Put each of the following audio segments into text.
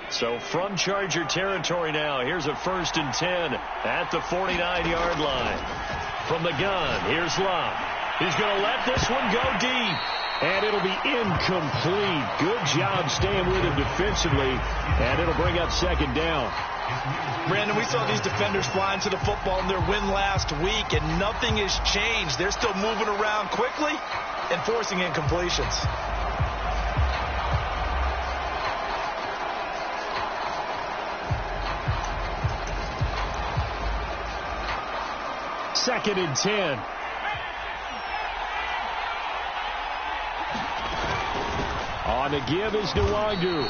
So from Charger territory now, here's a 1st and 10 at the 49-yard line. From the gun, here's Love. He's going to let this one go deep. And it'll be incomplete. Good job staying with him defensively. And it'll bring up 2nd down. Brandon, we saw these defenders flying to the football in their win last week, and nothing has changed. They're still moving around quickly and forcing incompletions. Second and 10. On the give is Nwangu.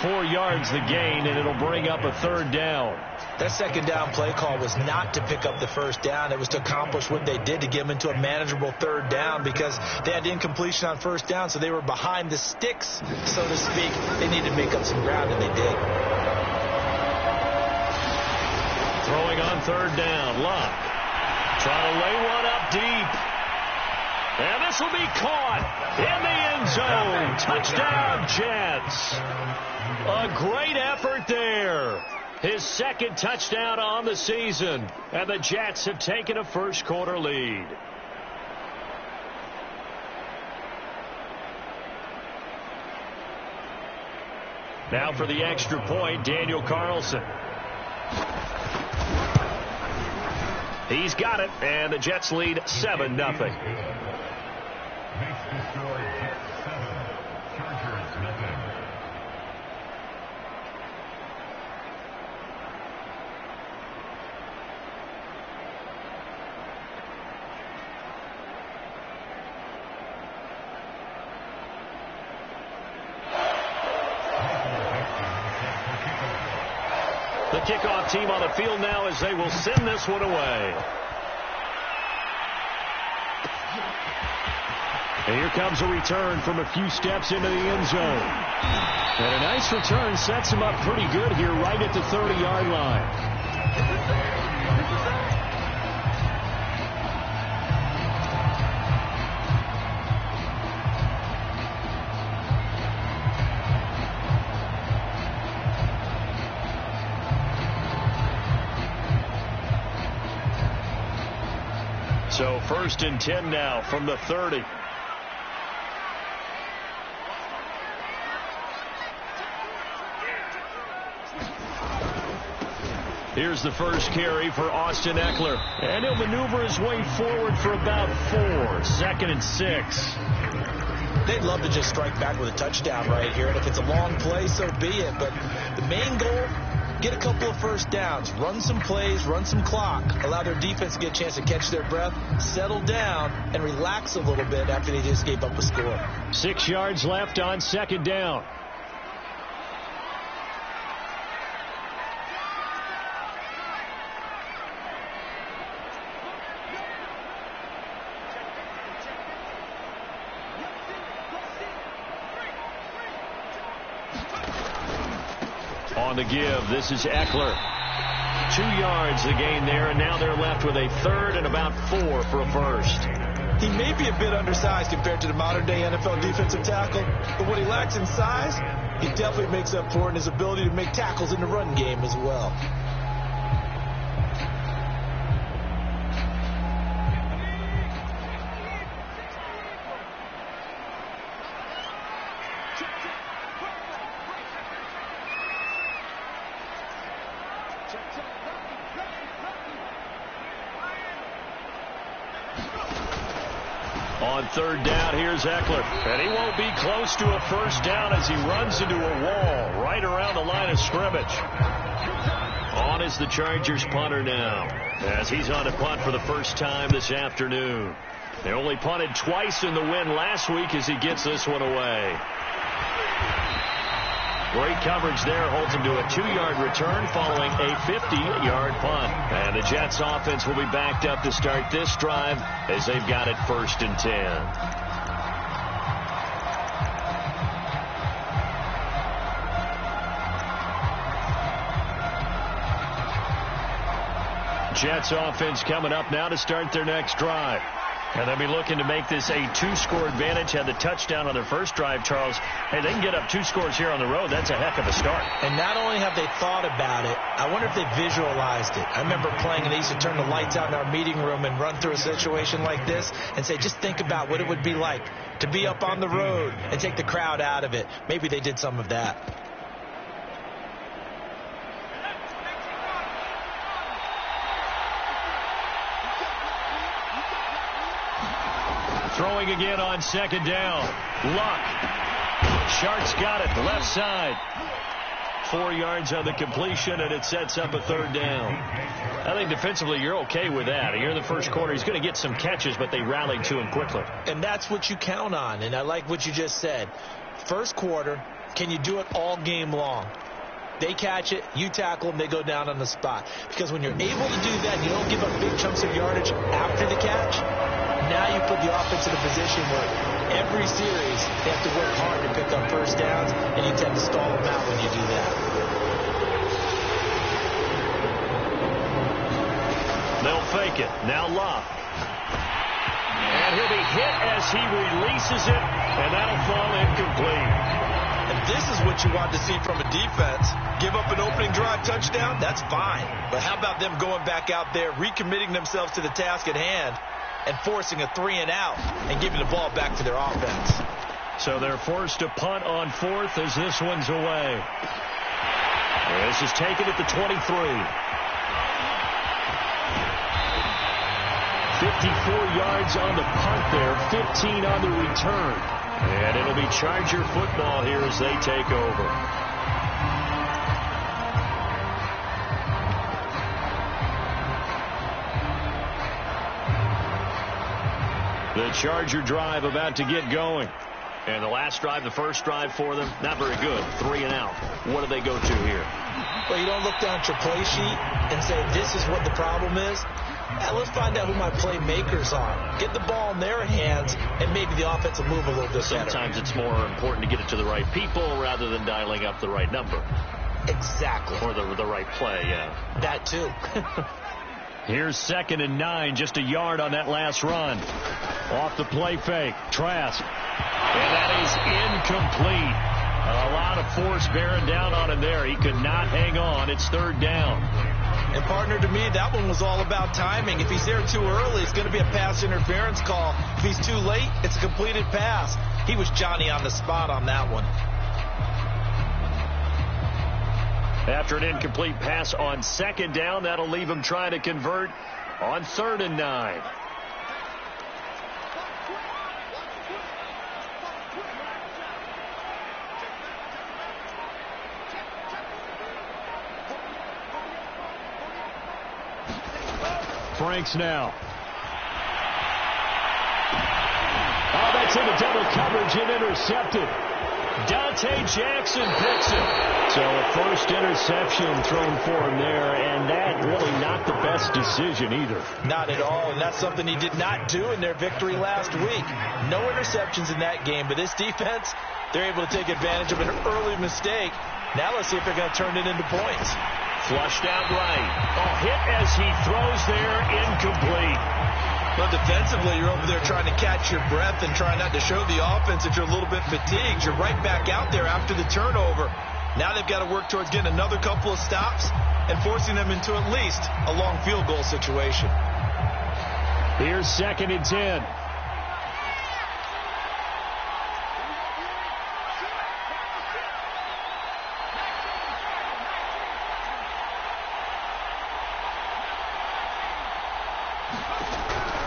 4 yards the gain, and it'll bring up a 3rd down. That 2nd down play call was not to pick up the 1st down. It was to accomplish what they did, to get them into a manageable 3rd down, because they had incompletion on 1st down, so they were behind the sticks, so to speak. They needed to make up some ground, and they did. Throwing on 3rd down. Love trying to lay one up deep. And this will be caught in the end zone. Touchdown, Jets. A great effort there. His 2nd touchdown on the season. And the Jets have taken a first-quarter lead. Now for the extra point, Daniel Carlson. He's got it, and the Jets lead 7-0. Makes the score Jets 7, Chargers nothing. The kickoff team on the field now as they will send this one away. And here comes a return from a few steps into the end zone. And a nice return sets him up pretty good here right at the 30-yard line. So 1st and 10 now from the 30. Here's the first carry for Austin Eckler. And he'll maneuver his way forward for about 4. 2nd and 6. They'd love to just strike back with a touchdown right here. And if it's a long play, so be it. But the main goal, get a couple of 1st downs. Run some plays, run some clock. Allow their defense to get a chance to catch their breath, settle down, and relax a little bit after they just gave up a score. 6 yards left on 2nd down. On the give, this is Eckler. 2 yards the gain there, and now they're left with a 3rd and about 4 for a 1st. He may be a bit undersized compared to the modern-day NFL defensive tackle, but what he lacks in size, he definitely makes up for in his ability to make tackles in the run game as well. On 3rd down, here's Eckler. And he won't be close to a 1st down as he runs into a wall right around the line of scrimmage. On is the Chargers punter now, as he's on to punt for the first time this afternoon. They only punted twice in the win last week as he gets this one away. Great coverage there, holds him to a 2-yard return following a 50-yard punt. And the Jets offense will be backed up to start this drive as they've got it 1st and 10. Jets offense coming up now to start their next drive. And they'll be looking to make this a two-score advantage. Had the touchdown on their first drive, Charles. Hey, they can get up 2 scores here on the road. That's a heck of a start. And not only have they thought about it, I wonder if they visualized it. I remember playing, and they used to turn the lights out in our meeting room and run through a situation like this and say, just think about what it would be like to be up on the road and take the crowd out of it. Maybe they did some of that. Throwing again on second down. Luck. Sharks got it. Left side. 4 yards on the completion, and it sets up a third down. I think defensively you're okay with that. Here in the first quarter, he's going to get some catches, but they rallied to him quickly. And that's what you count on, and I like what you just said. First quarter, can you do it all game long? They catch it, you tackle them, they go down on the spot. Because when you're able to do that, you don't give up big chunks of yardage after the catch. Now you put the offense in a position where every series they have to work hard to pick up first downs, and you tend to stall them out when you do that. They'll fake it. Now Locke. And he'll be hit as he releases it, and that'll fall incomplete. And this is what you want to see from a defense. Give up an opening drive touchdown, that's fine. But how about them going back out there, recommitting themselves to the task at hand, and forcing a 3-and-out and giving the ball back to their offense. So they're forced to punt on 4th as this one's away. This is taken at the 23. 54 yards on the punt there, 15 on the return. And it'll be Charger football here as they take over. The Charger drive about to get going. And the last drive, the first drive for them, not very good. 3-and-out. What do they go to here? Well, you don't look down at your play sheet and say, this is what the problem is. Now, let's find out who my playmakers are. Get the ball in their hands, and maybe the offense will move a little bit better. Sometimes it's more important to get it to the right people rather than dialing up the right number. Exactly. Or the right play, yeah. That, too. Here's 2nd and 9, just a yard on that last run. Off the play fake, Trask. And that is incomplete. A lot of force bearing down on him there. He could not hang on. It's 3rd down. And, partner, to me, that one was all about timing. If he's there too early, it's going to be a pass interference call. If he's too late, it's a completed pass. He was Johnny on the spot on that one. After an incomplete pass on 2nd down, that'll leave him trying to convert on 3rd and 9. Franks now. Oh, that's into double coverage and intercepted. Dante Jackson picks it. So a first interception thrown for him there, and that really not the best decision either. Not at all, and that's something he did not do in their victory last week. No interceptions in that game, but this defense, they're able to take advantage of an early mistake. Now let's see if they're going to turn it into points. Flushed out right. Oh, hit as he throws there, incomplete. But defensively, you're over there trying to catch your breath and trying not to show the offense that you're a little bit fatigued. You're right back out there after the turnover. Now they've got to work towards getting another couple of stops and forcing them into at least a long field goal situation. Here's 2nd and 10.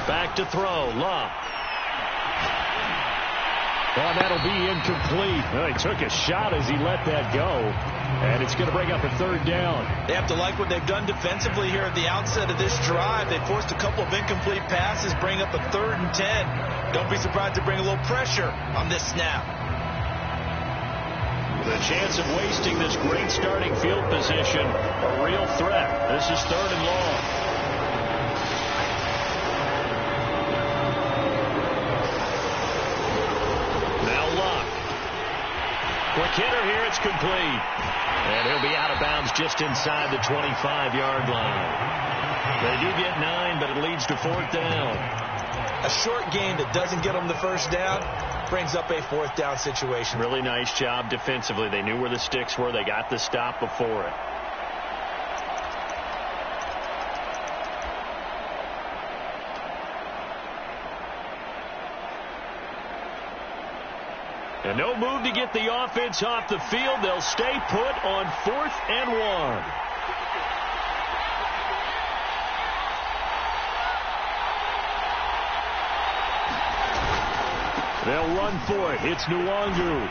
Back to throw. Love. Well, that'll be incomplete. Well, he took a shot as he let that go. And it's going to bring up a 3rd down. They have to like what they've done defensively here at the outset of this drive. They forced a couple of incomplete passes, bring up a 3rd and 10. Don't be surprised to bring a little pressure on this snap. The chance of wasting this great starting field position, a real threat. This is 3rd and long. Quick hitter here, it's complete. And he'll be out of bounds just inside the 25-yard line. They do get 9, but it leads to 4th down. A short game that doesn't get them the first down brings up a fourth down situation. Really nice job defensively. They knew where the sticks were. They got the stop before it. And no move to get the offense off the field. They'll stay put on 4th and 1. They'll run for it. It's Nwangu.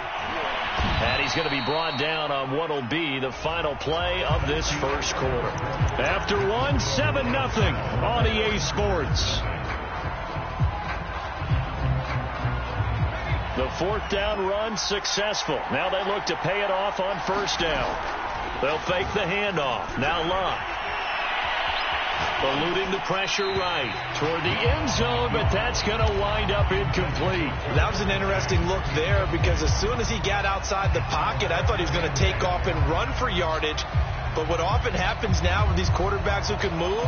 And he's going to be brought down on what will be the final play of this first quarter. After 1, 7-0 on EA Sports. The 4th down run successful. Now they look to pay it off on 1st down. They'll fake the handoff. Now Locke. Eluding the pressure right toward the end zone, but that's going to wind up incomplete. That was an interesting look there because as soon as he got outside the pocket, I thought he was going to take off and run for yardage. But what often happens now with these quarterbacks who can move,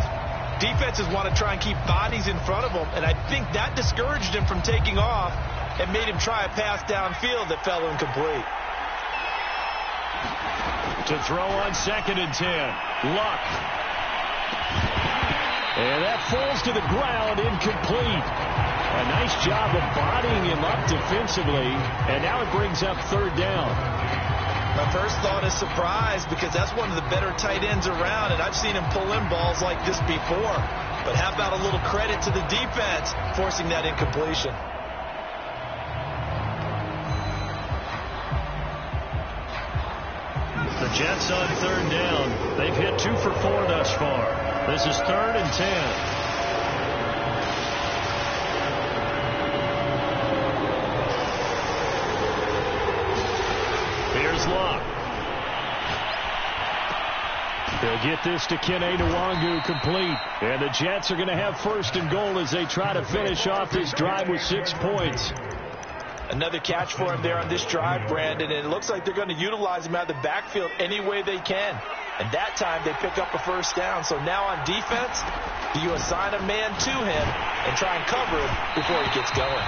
defenses want to try and keep bodies in front of them, and I think that discouraged him from taking off and made him try a pass downfield that fell incomplete. To throw on 2nd and 10. Luck. And that falls to the ground, incomplete. A nice job of bodying him up defensively, and now it brings up 3rd down. My first thought is surprise because that's one of the better tight ends around, and I've seen him pull in balls like this before. But how about a little credit to the defense forcing that incompletion? The Jets on 3rd down. They've hit 2 for 4 thus far. This is 3rd and 10. Here's Locke. They'll get this to Kene Nwangu complete. And the Jets are going to have 1st and goal as they try to finish off this drive with 6 points. Another catch for him there on this drive, Brandon, and it looks like they're going to utilize him out of the backfield any way they can. And that time they pick up a 1st down. So now on defense, do you assign a man to him and try and cover him before he gets going?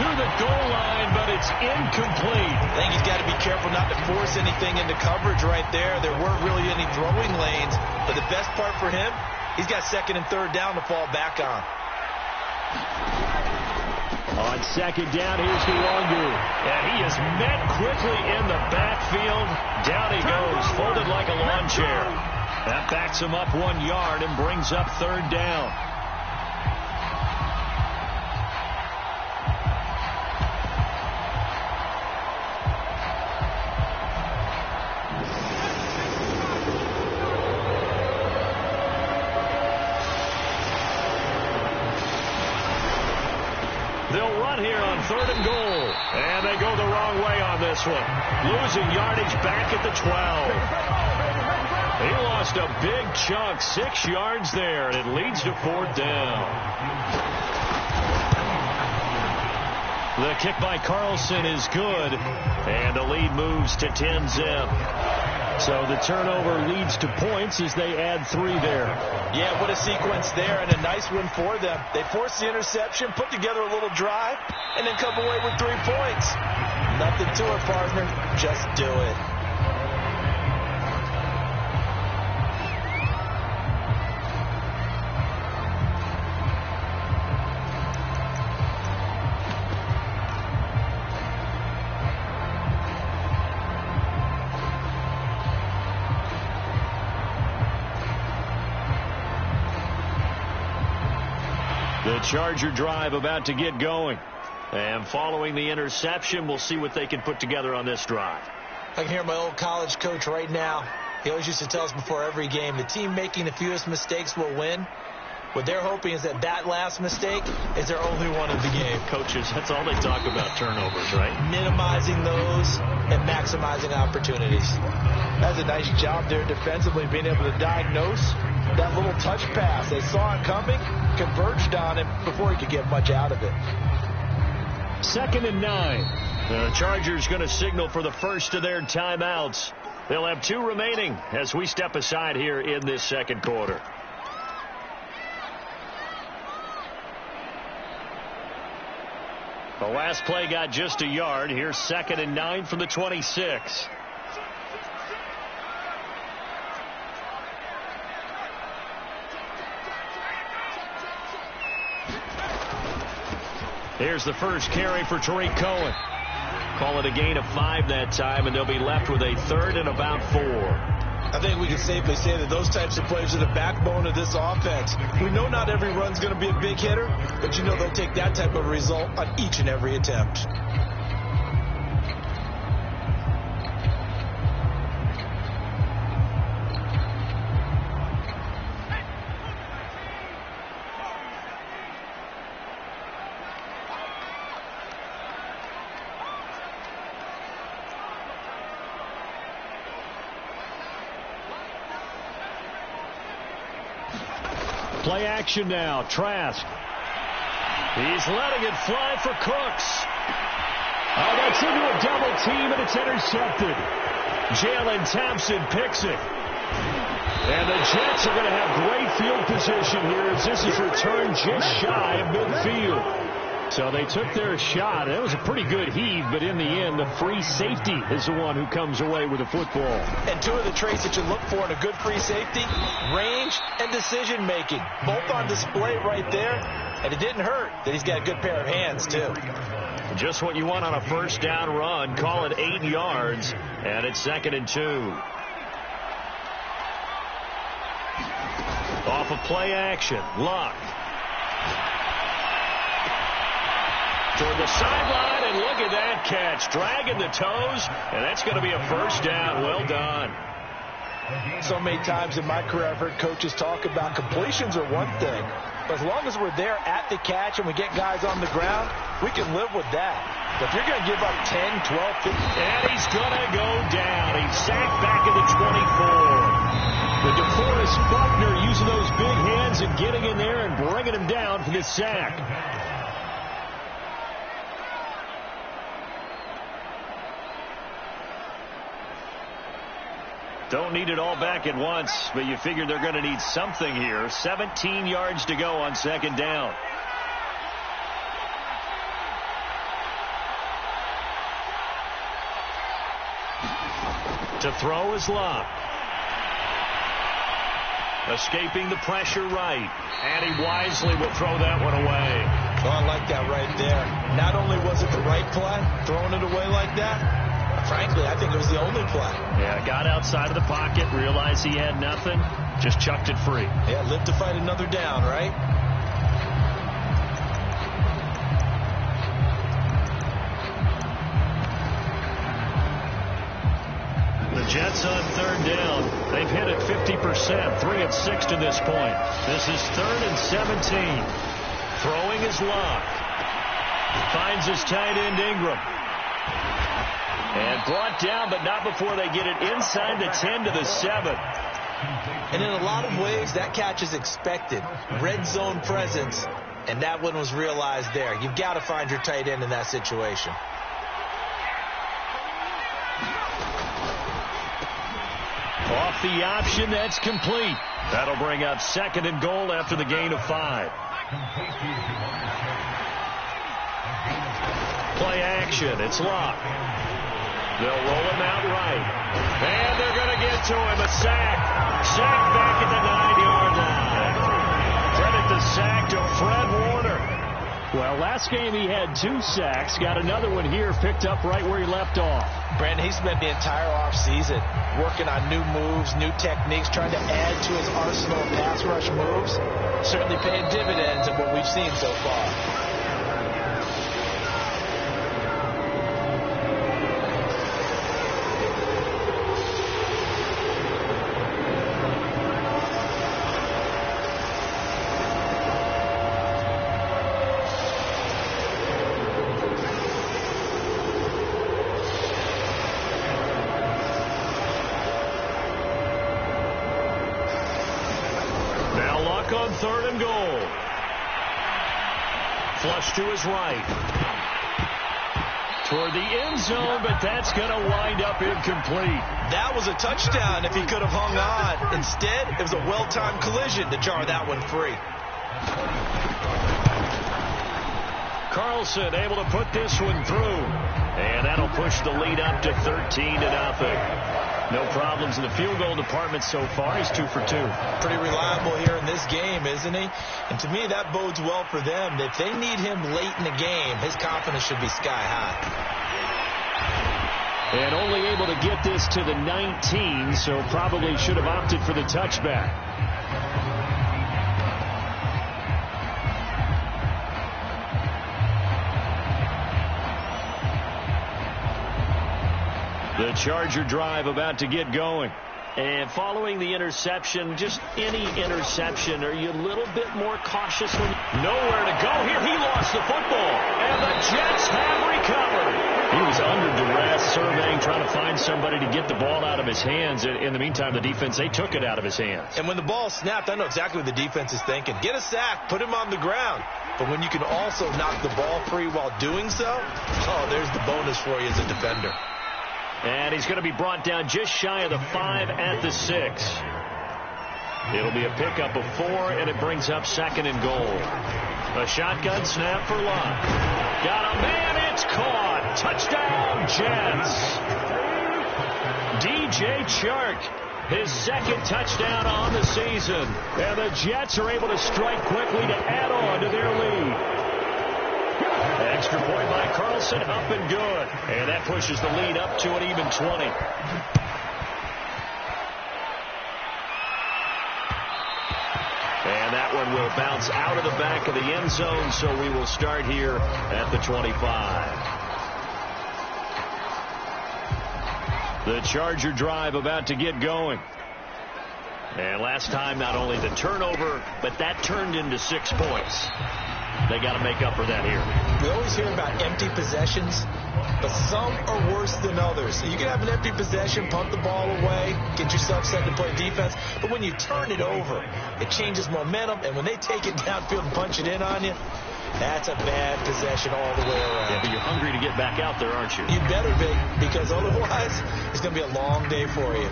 To the goal line, but it's incomplete. I think he's got to be careful not to force anything into coverage right there. There weren't really any throwing lanes, but the best part for him, he's got 2nd and 3rd down to fall back on. On 2nd down, here's Nwangu. And he is met quickly in the backfield. Down he goes, folded like a lawn chair. That backs him up 1 yard and brings up 3rd down. They'll run here on 3rd and goal. And they go the wrong way on this one. Losing yardage back at the 12. He lost a big chunk, 6 yards there, and it leads to 4th down. The kick by Carlson is good, and the lead moves to 10-zip. So the turnover leads to points as they add 3 there. Yeah, what a sequence there, and a nice one for them. They forced the interception, put together a little drive, and then come away with 3 points. Nothing to it, partner. Just do it. The Charger drive about to get going. And following the interception, we'll see what they can put together on this drive. I can hear my old college coach right now. He always used to tell us before every game, the team making the fewest mistakes will win. What they're hoping is that that last mistake is their only one of the game. Coaches, that's all they talk about, turnovers, right? Minimizing those and maximizing opportunities. That's a nice job there defensively, being able to diagnose that little touch pass. They saw it coming, converged on him before he could get much out of it. 2nd and 9. The Chargers going to signal for the first of their timeouts. They'll have 2 remaining as we step aside here in this second quarter. The last play got just a yard. Here's 2nd and 9 from the 26. Here's the first carry for Tariq Cohen. Call it a gain of 5 that time, and they'll be left with a 3rd and about 4. I think we can safely say that those types of plays are the backbone of this offense. We know not every run's going to be a big hitter, but you know they'll take that type of result on each and every attempt. Play action now. Trask. He's letting it fly for Cooks. Oh, that's into a double team, and it's intercepted. Jalen Thompson picks it. And the Jets are going to have great field position here as this is returned just shy of midfield. So they took their shot. That was a pretty good heave, but in the end, the free safety is the one who comes away with the football. And two of the traits that you look for in a good free safety, range and decision-making. Both on display right there, and it didn't hurt that he's got a good pair of hands, too. Just what you want on a first down run. Call it 8 yards, and it's 2nd and 2. Off of play action, Luck. Toward the sideline, and look at that catch. Dragging the toes, and that's going to be a first down. Well done. So many times in my career I've heard coaches talk about completions are one thing, but as long as we're there at the catch and we get guys on the ground, we can live with that. But if you're going to give up 10, 12, 15... And he's going to go down. He's sacked back at the 24. The DeForest Buckner using those big hands and getting in there and bringing him down for this sack. Don't need it all back at once, but you figure they're going to need something here. 17 yards to go on 2nd down. To throw is Luck. Escaping the pressure right. And he wisely will throw that one away. Oh, I like that right there. Not only was it the right play, throwing it away like that, frankly, I think it was the only play. Yeah, got outside of the pocket, realized he had nothing, just chucked it free. Yeah, live to fight another down, right? The Jets on 3rd down. They've hit it 50%, 3 of 6 to this point. This is 3rd and 17. Throwing his Luck. Finds his tight end Ingram. And brought down, but not before they get it inside the 10 to the 7. And in a lot of ways, that catch is expected. Red zone presence, and that one was realized there. You've got to find your tight end in that situation. Off the option, that's complete. That'll bring up 2nd and goal after the gain of 5. Play action, it's Luck. They'll roll him out right. And they're going to get to him. A sack. Sack back at the 9-yard line. Credit the sack to Fred Warner. Well, last game he had 2 sacks. Got another one here picked up right where he left off. Brandon, he spent the entire offseason working on new moves, new techniques, trying to add to his arsenal of pass rush moves. Certainly paying dividends in what we've seen so far. On 3rd and goal. Flush to his right. Toward the end zone, but that's going to wind up incomplete. That was a touchdown if he could have hung on. Instead, it was a well-timed collision to jar that one free. Carlson able to put this one through. And that'll push the lead up to 13-0. No problems in the field goal department so far. He's 2 for 2. Pretty reliable here in this game, isn't he? And to me, that bodes well for them. If they need him late in the game, his confidence should be sky high. And only able to get this to the 19, so probably should have opted for the touchback. The Charger drive about to get going. And following the interception, just any interception, are you a little bit more cautious? Nowhere to go here. He lost the football. And the Jets have recovered. He was under duress, surveying, trying to find somebody to get the ball out of his hands. In the meantime, the defense, they took it out of his hands. And when the ball snapped, I know exactly what the defense is thinking. Get a sack, put him on the ground. But when you can also knock the ball free while doing so, oh, there's the bonus for you as a defender. And he's going to be brought down just shy of the 5 at the 6. It'll be a pickup of 4, and it brings up 2nd and goal. A shotgun snap for Lott. Got a man, it's caught. Touchdown, Jets. DJ Chark, his 2nd touchdown on the season. And the Jets are able to strike quickly to add on to their lead. Extra point by Carlson, up and good. And that pushes the lead up to an even 20. And that one will bounce out of the back of the end zone, so we will start here at the 25. The Charger drive about to get going. And last time, not only the turnover, but that turned into 6 points. They got to make up for that here. We always hear about empty possessions, but some are worse than others. So you can have an empty possession, punt the ball away, get yourself set to play defense. But when you turn it over, it changes momentum. And when they take it downfield and punch it in on you, that's a bad possession all the way around. Yeah, but you're hungry to get back out there, aren't you? You better be, because otherwise it's going to be a long day for you.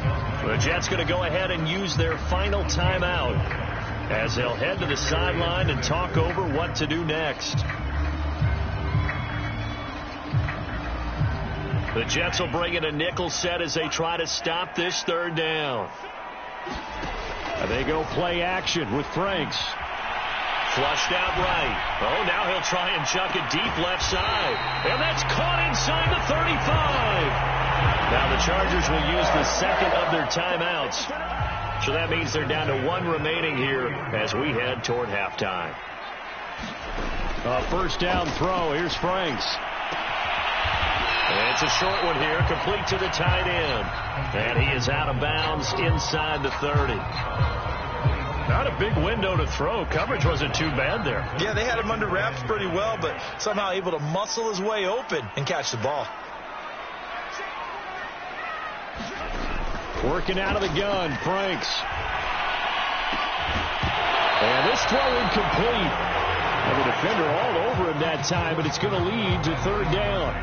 The Jets going to go ahead and use their final timeout as they'll head to the sideline and talk over what to do next. The Jets will bring in a nickel set as they try to stop this 3rd down. They go play action with Franks. Flushed out right. Oh, now he'll try and chuck it deep left side. And that's caught inside the 35. Now the Chargers will use the 2nd of their timeouts. So that means they're down to 1 remaining here as we head toward halftime. A 1st down throw. Here's Franks. And it's a short one here, complete to the tight end. And he is out of bounds inside the 30. Not a big window to throw. Coverage wasn't too bad there. Yeah, they had him under wraps pretty well, but somehow able to muscle his way open and catch the ball. Working out of the gun, Franks. And this throw incomplete. And the defender all over him that time, but it's going to lead to 3rd down.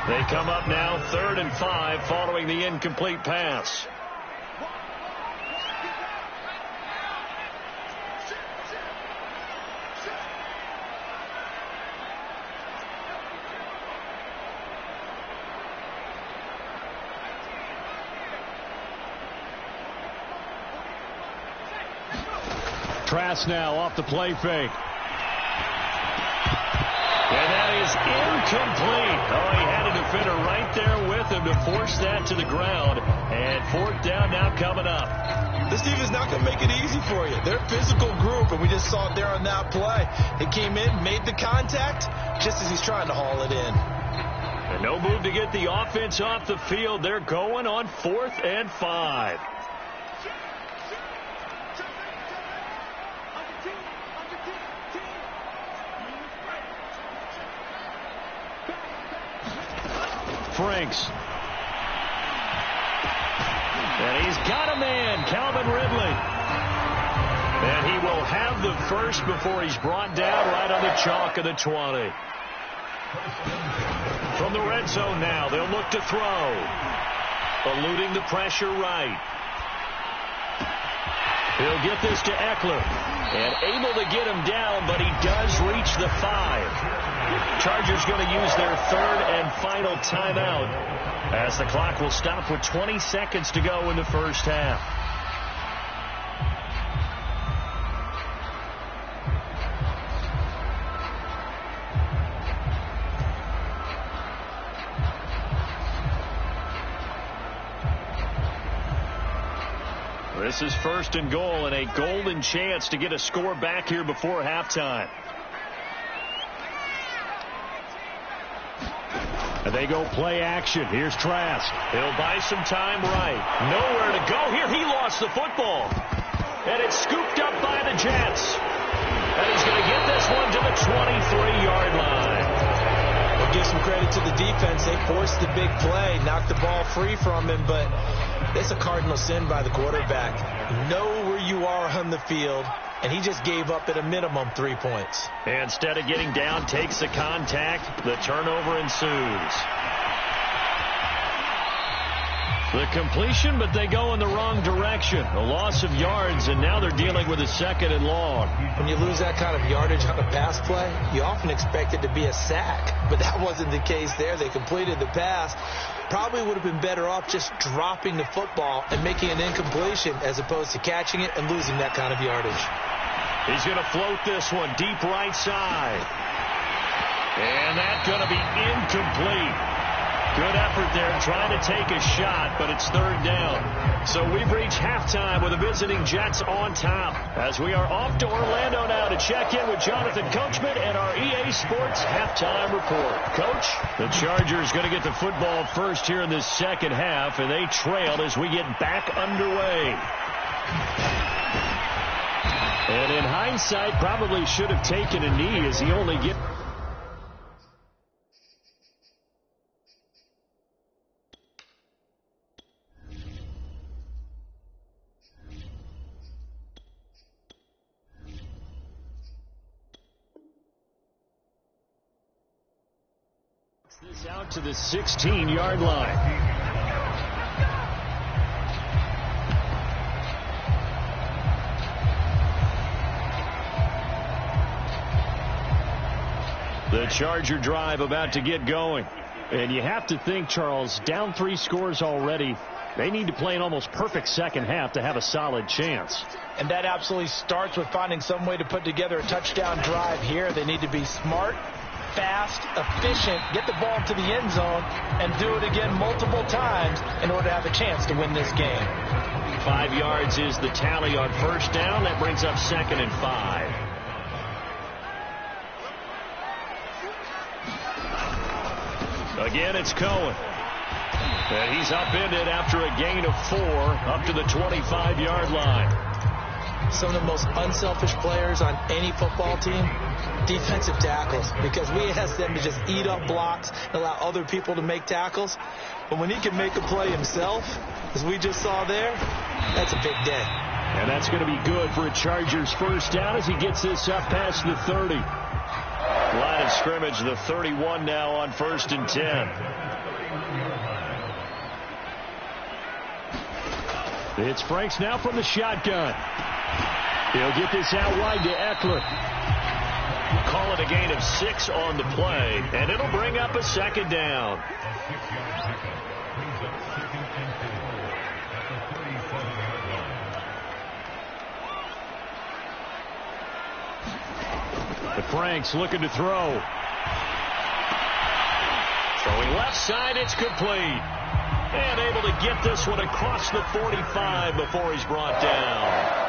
They come up now 3rd and 5 following the incomplete pass. Trask now off the play fake. And that is incomplete. Oh, he had a defender right there with him to force that to the ground. And 4th down now coming up. This defense is not going to make it easy for you. They're a physical group, and we just saw it there on that play. He came in, made the contact, just as he's trying to haul it in. And no move to get the offense off the field. They're going on 4th and 5. Franks. And he's got a man, Calvin Ridley. And he will have the first before he's brought down right on the chalk of the 20. From the red zone now, they'll look to throw. Eluding the pressure right. He'll get this to Eckler. And able to get him down, but he does reach the 5. Chargers going to use their third and final timeout as the clock will stop with 20 seconds to go in the first half. This is first and goal and a golden chance to get a score back here before halftime. And they go play action. Here's Trask. He'll buy some time right. Nowhere to go here. He lost the football. And it's scooped up by the Jets. And he's going to get this one to the 23-yard line. We'll give some credit to the defense. They forced the big play, knocked the ball free from him, but it's a cardinal sin by the quarterback. Know where you are on the field, and he just gave up at a minimum 3 points. Instead of getting down, takes the contact. The turnover ensues. The completion, but they go in the wrong direction. A loss of yards, and now they're dealing with a second and long. When you lose that kind of yardage on a pass play, you often expect it to be a sack, but that wasn't the case there. They completed the pass. Probably would have been better off just dropping the football and making an incompletion as opposed to catching it and losing that kind of yardage. He's going to float this one deep right side. And that's going to be incomplete. Good effort there trying to take a shot, but it's third down. So we've reached halftime with the visiting Jets on top as we are off to Orlando now to check in with Jonathan Coachman and our EA Sports halftime report. Coach, the Chargers going to get the football first here in this second half, and they trail as we get back underway. And in hindsight, probably should have taken a knee as he only gets... This out to the 16-yard line. The Charger drive about to get going. And you have to think, Charles, down 3 scores already. They need to play an almost perfect second half to have a solid chance. And that absolutely starts with finding some way to put together a touchdown drive here. They need to be smart, fast, efficient, get the ball to the end zone, and do it again multiple times in order to have a chance to win this game. 5 yards is the tally on first down. That brings up second and 5. Again, it's Cohen. And he's upended after a gain of 4 up to the 25-yard line. Some of the most unselfish players on any football team, defensive tackles, because we ask them to just eat up blocks and allow other people to make tackles. But when he can make a play himself, as we just saw there, that's a big day. And that's going to be good for a Chargers first down as he gets this up past the 30. Line of scrimmage, the 31 now on first and 10. It's Franks now from the shotgun. He'll get this out wide to Eckler. Call it a gain of 6 on the play, and it'll bring up a second down. But Franks looking to throw. Throwing left side, it's complete. And able to get this one across the 45 before he's brought down.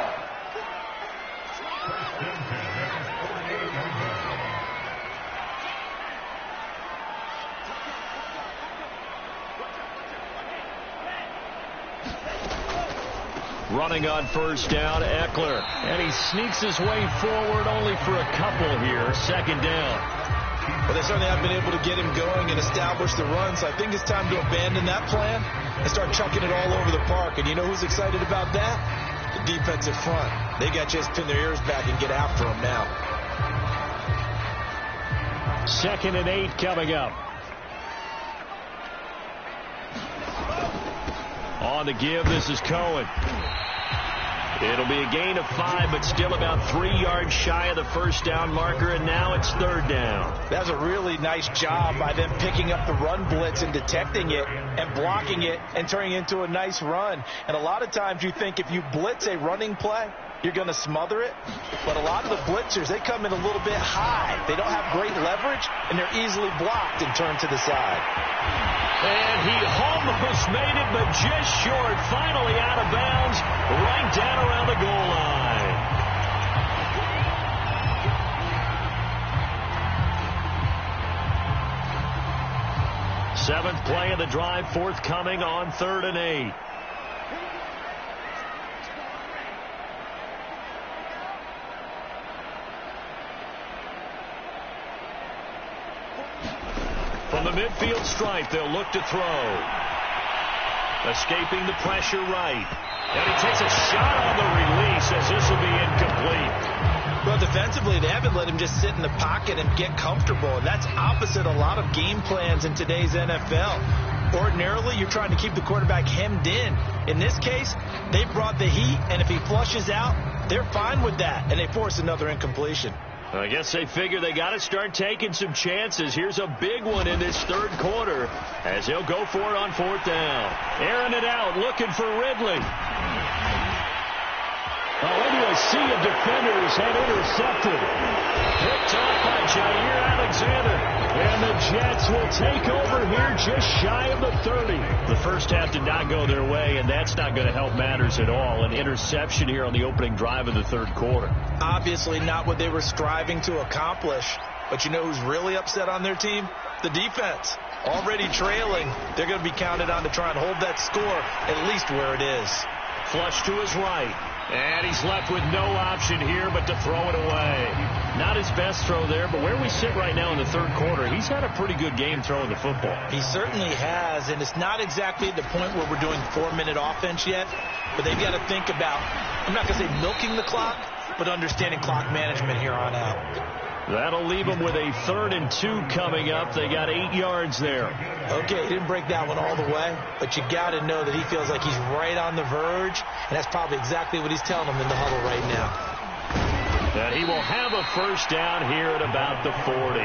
Running on first down, Eckler. And he sneaks his way forward only for a couple here. Second down. Well, they certainly have been able to get him going and establish the run, so I think it's time to abandon that plan and start chucking it all over the park. And you know who's excited about that? The defensive front. They got to just pin their ears back and get after him now. Second and 8 coming up. On the give, this is Cohen. It'll be a gain of 5, but still about 3 yards shy of the first down marker, and now it's third down. That's a really nice job by them picking up the run blitz and detecting it and blocking it and turning it into a nice run. And a lot of times you think if you blitz a running play, you're going to smother it. But a lot of the blitzers, they come in a little bit high. They don't have great leverage, and they're easily blocked and turned to the side. And he almost made it, but just short. Finally out of bounds, right down around the goal line. Seventh play of the drive forthcoming on 3rd and 8. From the midfield stripe, they'll look to throw. Escaping the pressure right. And he takes a shot on the release as this will be incomplete. Well, defensively, they haven't let him just sit in the pocket and get comfortable. And that's opposite a lot of game plans in today's NFL. Ordinarily, you're trying to keep the quarterback hemmed in. In this case, they brought the heat, and if he flushes out, they're fine with that. And they force another incompletion. I guess they figure they got to start taking some chances. Here's a big one in this third quarter as he'll go for it on 4th down. Airing it out, looking for Ridley. Into a sea of defenders had intercepted. Picked up by Jair Alexander. And the Jets will take over here just shy of the 30. The first half did not go their way, and that's not going to help matters at all. An interception here on the opening drive of the third quarter. Obviously not what they were striving to accomplish. But you know who's really upset on their team? The defense. Already trailing. They're going to be counted on to try and hold that score at least where it is. Flush to his right. And he's left with no option here but to throw it away. Not his best throw there, but where we sit right now in the third quarter, he's had a pretty good game throwing the football. He certainly has, and it's not exactly the point where we're doing 4-minute offense yet, but they've got to think about, I'm not going to say milking the clock, but understanding clock management here on out. That'll leave them with a 3rd and 2 coming up. They got 8 yards there. Okay, he didn't break that one all the way, but you got to know that he feels like he's right on the verge, and that's probably exactly what he's telling them in the huddle right now. That he will have a first down here at about the 40.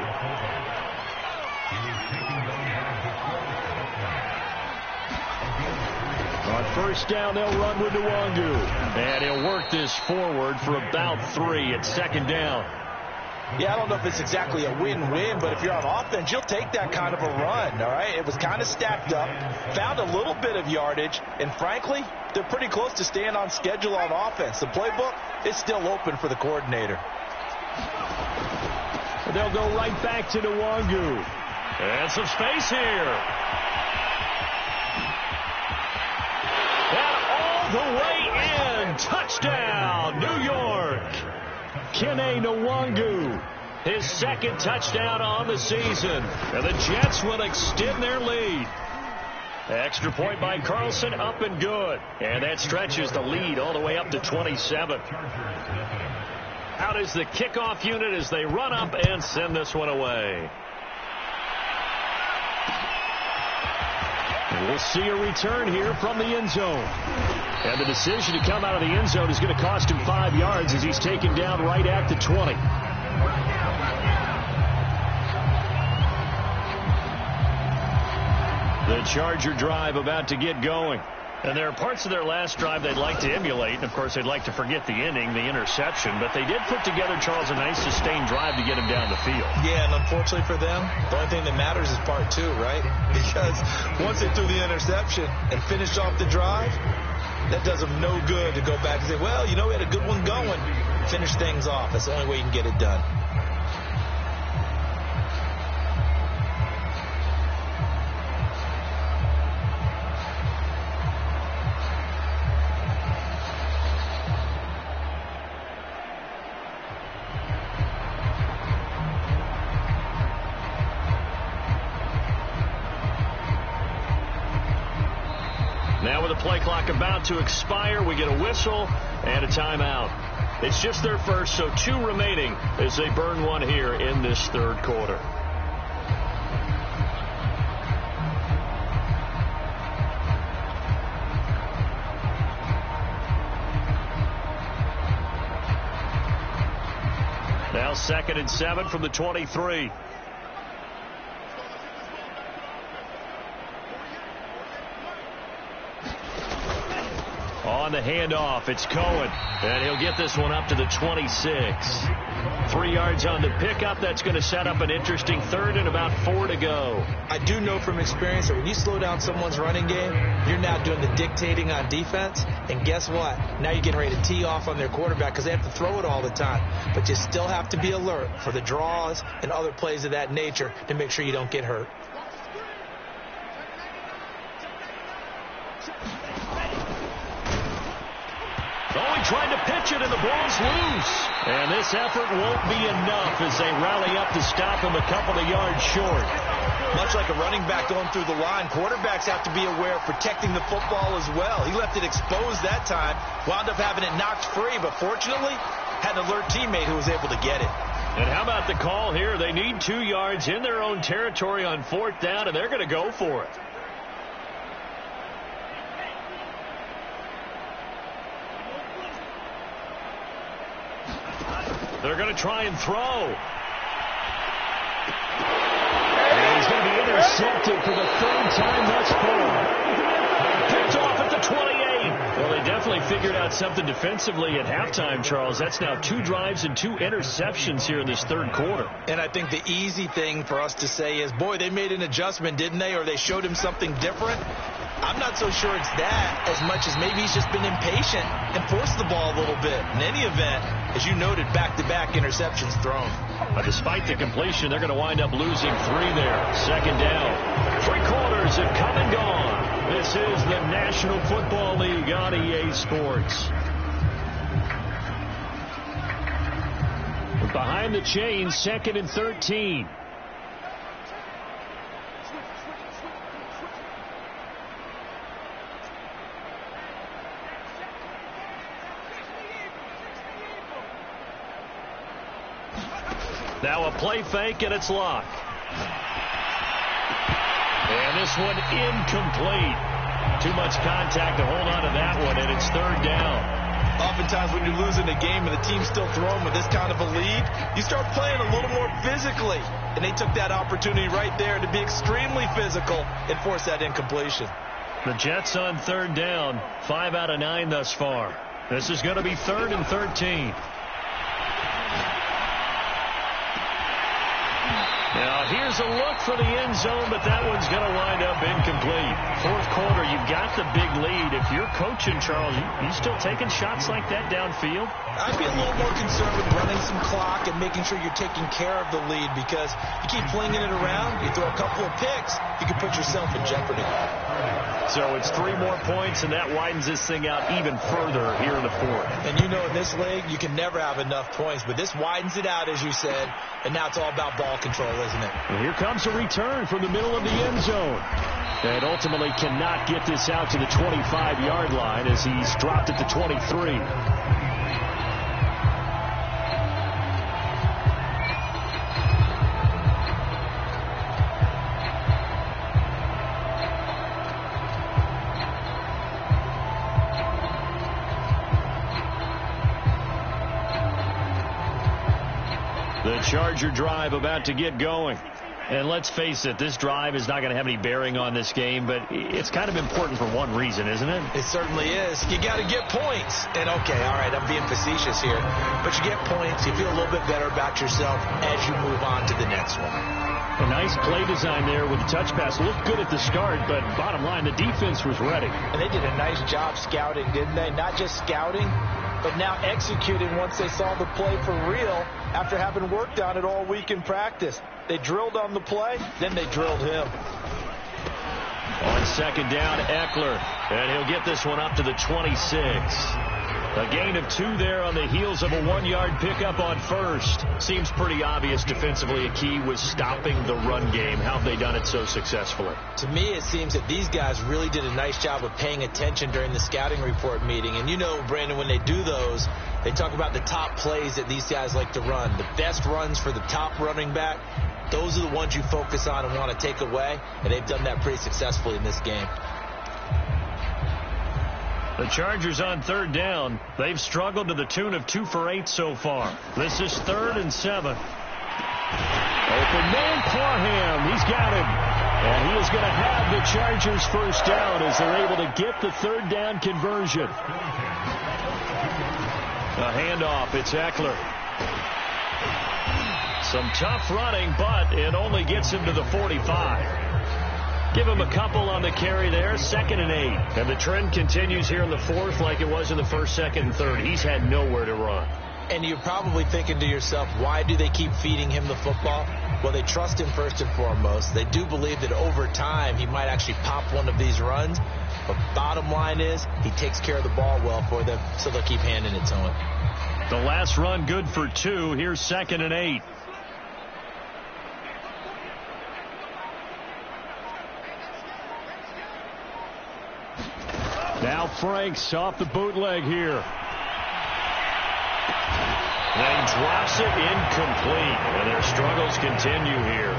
On first down, they'll run with Nwangu. And he'll work this forward for about 3 at 2nd down. Yeah, I don't know if it's exactly a win-win, but if you're on offense, you'll take that kind of a run, all right? It was kind of stacked up, found a little bit of yardage, and frankly, they're pretty close to staying on schedule on offense. The playbook is still open for the coordinator. They'll go right back to Nwangu. And some space here. And all the way in. Touchdown, New York. Kene Nwangu, his 2nd touchdown on the season. And the Jets will extend their lead. Extra point by Carlson, up and good. And that stretches the lead all the way up to 27. Out is the kickoff unit as they run up and send this one away. We'll see a return here from the end zone. And the decision to come out of the end zone is going to cost him 5 yards as he's taken down right at the 20. The Charger drive about to get going. And there are parts of their last drive they'd like to emulate. And, of course, they'd like to forget the inning, the interception. But they did put together, Charles, a nice sustained drive to get him down the field. Yeah, and unfortunately for them, the only thing that matters is part 2, right? Because once they threw the interception and finished off the drive, that does them no good to go back and say, well, you know, we had a good one going. Finish things off. That's the only way you can get it done. Now with the play clock about to expire, we get a whistle and a timeout. It's just their first, so 2 remaining as they burn one here in this third quarter. Now 2nd and 7 from the 23. On the handoff, it's Cohen. And he'll get this one up to the 26. 3 yards on the pickup. That's going to set up an interesting 3rd and about 4 to go. I do know from experience that when you slow down someone's running game, you're now doing the dictating on defense. And guess what? Now you're getting ready to tee off on their quarterback because they have to throw it all the time. But you still have to be alert for the draws and other plays of that nature to make sure you don't get hurt. Trying to pitch it, and the ball's loose. And this effort won't be enough as they rally up to stop him a couple of yards short. Much like a running back going through the line, quarterbacks have to be aware of protecting the football as well. He left it exposed that time, wound up having it knocked free, but fortunately had an alert teammate who was able to get it. And how about the call here? They need 2 yards in their own territory on 4th down, and they're going to go for it. They're going to try and throw. And he's going to be intercepted for the 3rd time thus far. Picked off at the 28. Well, they definitely figured out something defensively at halftime, Charles. That's now 2 drives and 2 interceptions here in this 3rd quarter. And I think the easy thing for us to say is, boy, they made an adjustment, didn't they? Or they showed him something different. I'm not so sure it's that as much as maybe he's just been impatient and forced the ball a little bit. In any event, as you noted, back-to-back interceptions thrown. But despite the completion, they're going to wind up losing 3 there. 2nd down. 3 quarters have come and gone. This is the National Football League on EA Sports. Behind the chains, 2nd and 13. Now a play fake, and it's locked. And this one incomplete. Too much contact to hold on to that one, and it's 3rd down. Oftentimes when you're losing a game and the team's still throwing with this kind of a lead, you start playing a little more physically. And they took that opportunity right there to be extremely physical and force that incompletion. The Jets on 3rd down, 5 out of 9 thus far. This is going to be 3rd and 13. Now, here's a look for the end zone, but that one's going to wind up incomplete. 4th quarter, you've got the big lead. If you're coaching, Charles, you still taking shots like that downfield? I'd be a little more concerned with running some clock and making sure you're taking care of the lead, because you keep flinging it around, you throw a couple of picks, you can put yourself in jeopardy. So it's 3 more points, and that widens this thing out even further here in the 4th. And you know, in this league, you can never have enough points, but this widens it out, as you said, and now it's all about ball control, isn't it? And here comes a return from the middle of the end zone. And ultimately cannot get this out to the 25-yard line as he's dropped at the 23. The Charger drive about to get going. And let's face it, this drive is not going to have any bearing on this game, but it's kind of important for one reason, isn't it? It certainly is. You got to get points. And, okay, all right, I'm being facetious here. But you get points, you feel a little bit better about yourself as you move on to the next one. A nice play design there with the touch pass. Looked good at the start, but bottom line, the defense was ready. And they did a nice job scouting, didn't they? Not just scouting, but now executing once they saw the play for real after having worked on it all week in practice. They drilled on the play, then they drilled him. On 2nd down, Eckler, and he'll get this one up to the 26. A gain of 2 there on the heels of a 1-yard pickup on 1st. Seems pretty obvious defensively a key was stopping the run game. How have they done it so successfully? To me, it seems that these guys really did a nice job of paying attention during the scouting report meeting. And you know, Brandon, when they do those, they talk about the top plays that these guys like to run. The best runs for the top running back, those are the ones you focus on and want to take away. And they've done that pretty successfully in this game. The Chargers on third down. They've struggled to the tune of 2 for 8 so far. This is 3rd and 7. Open man, Parham. He's got him. And he is going to have the Chargers first down as they're able to get the 3rd down conversion. A handoff. It's Eckler. Some tough running, but it only gets him to the 45. Give him a couple on the carry there. 2nd and 8. And the trend continues here in the 4th like it was in the 1st, 2nd, and 3rd. He's had nowhere to run. And you're probably thinking to yourself, why do they keep feeding him the football? Well, they trust him first and foremost. They do believe that over time he might actually pop one of these runs. But bottom line is he takes care of the ball well for them, so they'll keep handing it to him. The last run good for 2. Here's 2nd and 8. Now Franks off the bootleg here. Then drops it incomplete. And their struggles continue here.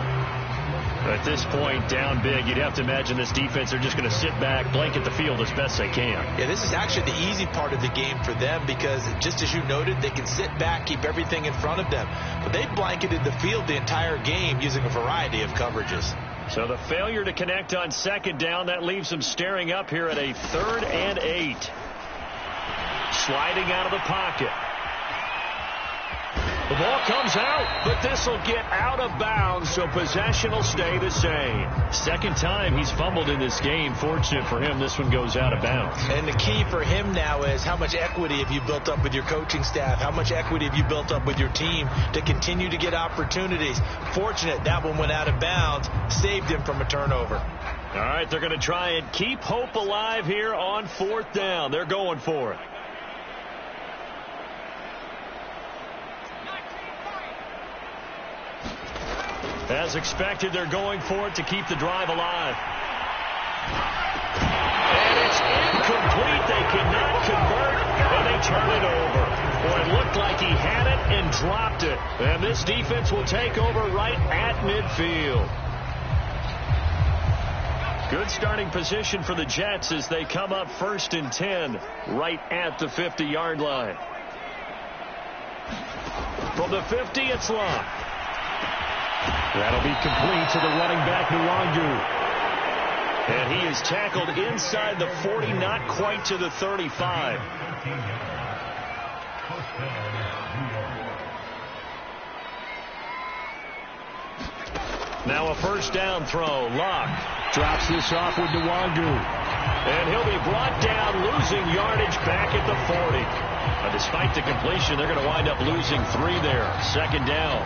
At this point, down big, you'd have to imagine this defense are just going to sit back, blanket the field as best they can. Yeah, this is actually the easy part of the game for them because, just as you noted, they can sit back, keep everything in front of them. But they blanketed the field the entire game using a variety of coverages. So the failure to connect on 2nd down, that leaves them staring up here at a 3rd and 8. Sliding out of the pocket. The ball comes out, but this will get out of bounds, so possession will stay the same. 2nd time he's fumbled in this game. Fortunate for him, this one goes out of bounds. And the key for him now is how much equity have you built up with your coaching staff? How much equity have you built up with your team to continue to get opportunities? Fortunate that one went out of bounds, saved him from a turnover. All right, they're going to try and keep hope alive here on 4th down. They're going for it. As expected, they're going for it to keep the drive alive. And it's incomplete. They cannot convert, and they turn it over. Boy, it looked like he had it and dropped it. And this defense will take over right at midfield. Good starting position for the Jets as they come up 1st and 10 right at the 50-yard line. From the 50, it's locked. That'll be complete to the running back, Nwangu. And he is tackled inside the 40, not quite to the 35. Now a 1st down throw. Locke drops this off with Nwangu. And he'll be brought down, losing yardage back at the 40. Despite the completion, they're going to wind up losing 3 there. 2nd down.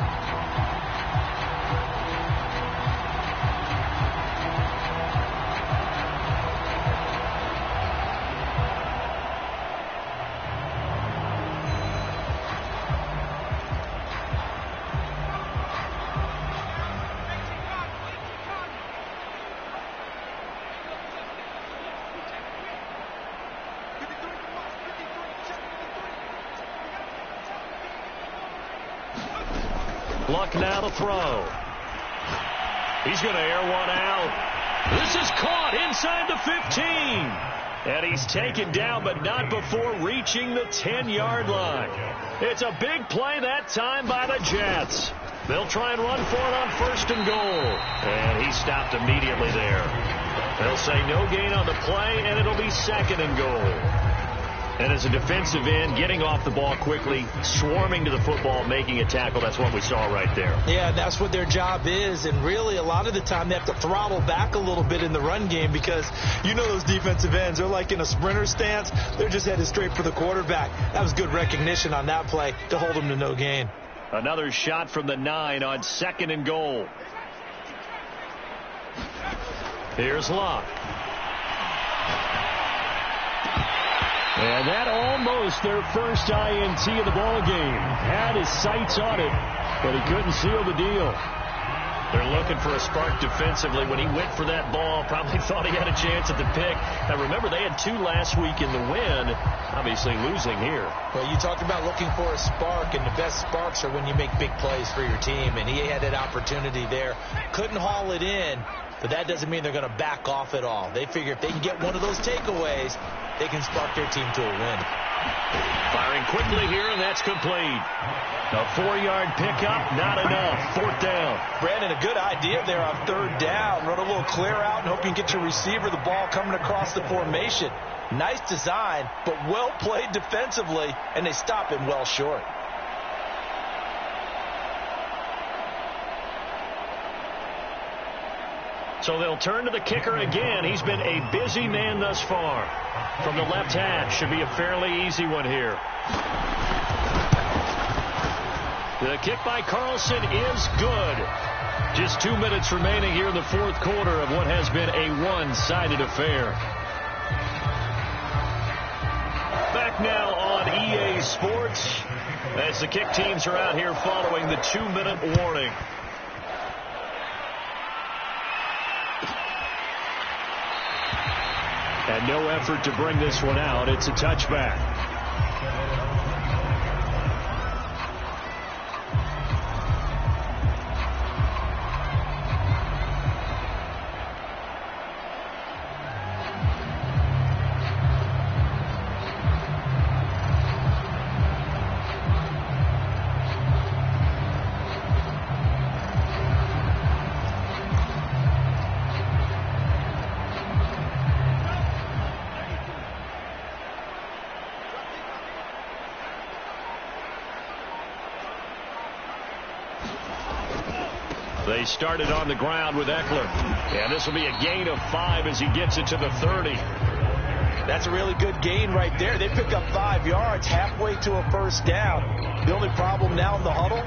Luck now to throw. He's going to air one out. This is caught inside the 15. And he's taken down, but not before reaching the 10-yard line. It's a big play that time by the Jets. They'll try and run for it on 1st and goal. And he stopped immediately there. They'll say no gain on the play, and it'll be 2nd and goal. And as a defensive end, getting off the ball quickly, swarming to the football, making a tackle, that's what we saw right there. Yeah, that's what their job is. And really, a lot of the time, they have to throttle back a little bit in the run game because you know those defensive ends, they're like in a sprinter stance. They're just headed straight for the quarterback. That was good recognition on that play to hold them to no gain. Another shot from the 9 on 2nd and goal. Here's Locke. And that almost their first INT of the ball game. Had his sights on it, but he couldn't seal the deal. They're looking for a spark defensively. When he went for that ball, probably thought he had a chance at the pick. Now, remember, they had 2 last week in the win, obviously losing here. Well, you talked about looking for a spark, and the best sparks are when you make big plays for your team, and he had that opportunity there. Couldn't haul it in, but that doesn't mean they're going to back off at all. They figure if they can get one of those takeaways, they can spark their team to a win. Firing quickly here, and that's complete. A 4-yard pickup, not enough. Fourth down. Brandon, a good idea there on third down. Run a little clear out and hope you can get your receiver the ball coming across the formation. Nice design, but well played defensively, and they stop him well short. So they'll turn to the kicker again. He's been a busy man thus far. From the left hash, should be a fairly easy one here. The kick by Carlson is good. Just 2 minutes remaining here in the fourth quarter of what has been a one-sided affair. Back now on EA Sports as the kick teams are out here following the 2-minute warning. And no effort to bring this one out. It's a touchback. They started on the ground with Eckler. And this will be a gain of 5 as he gets it to the 30. That's a really good gain right there. They pick up 5 yards halfway to a first down. The only problem now in the huddle,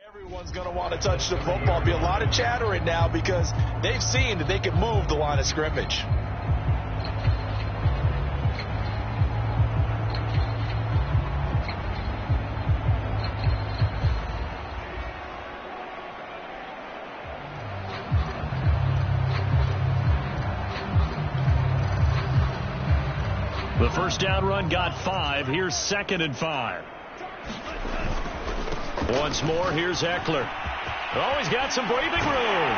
everyone's going to want to touch the football. There'll be a lot of chattering now because they've seen that they can move the line of scrimmage. The first down run got 5. Here's 2nd and 5. Once more, here's Eckler. Oh, he's got some breathing room.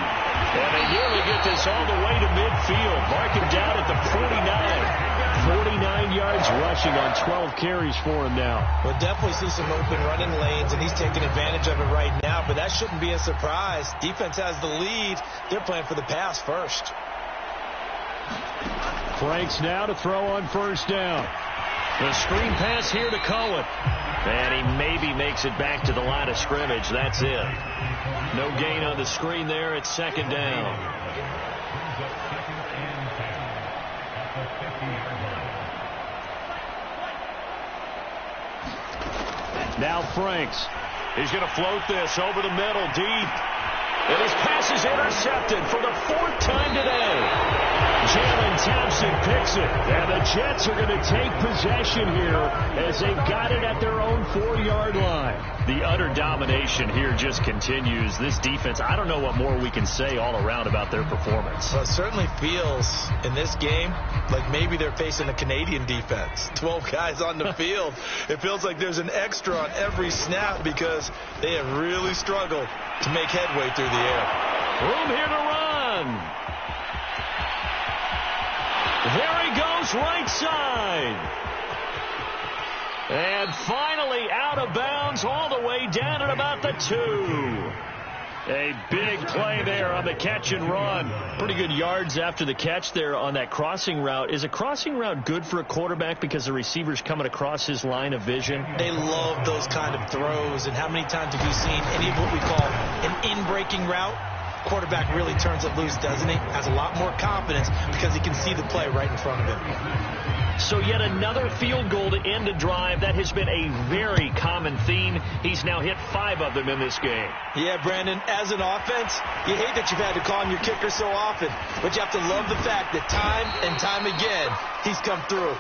And they nearly get this all the way to midfield. Marking down at the 49. 49 yards rushing on 12 carries for him now. We'll definitely see some open running lanes, and he's taking advantage of it right now. But that shouldn't be a surprise. Defense has the lead. They're playing for the pass first. Franks now to throw on first down. The screen pass here to Cohen. And he maybe makes it back to the line of scrimmage. That's it. No gain on the screen there. It's 2nd down. Now Franks. He's going to float this over the middle deep. And his pass is intercepted for the 4th time today. Jalen Thompson picks it. And the Jets are going to take possession here as they've got it at their own 4-yard line. The utter domination here just continues. This defense, I don't know what more we can say all around about their performance. Well, it certainly feels in this game like maybe they're facing a Canadian defense. 12 guys on the field. It feels like there's an extra on every snap because they have really struggled to make headway through the air. Room here to run. There he goes, right side. And finally out of bounds all the way down at about the 2. A big play there on the catch and run. Pretty good yards after the catch there on that crossing route. Is a crossing route good for a quarterback because the receiver's coming across his line of vision? They love those kind of throws. And how many times have you seen any of what we call an in-breaking route? Quarterback really turns it loose, doesn't he? Has a lot more confidence because he can see the play right in front of him. So yet another field goal to end a drive. That has been a very common theme. He's now hit 5 of them in this game. Yeah, Brandon, as an offense, you hate that you've had to call on your kicker so often, but you have to love the fact that time and time again, he's come through.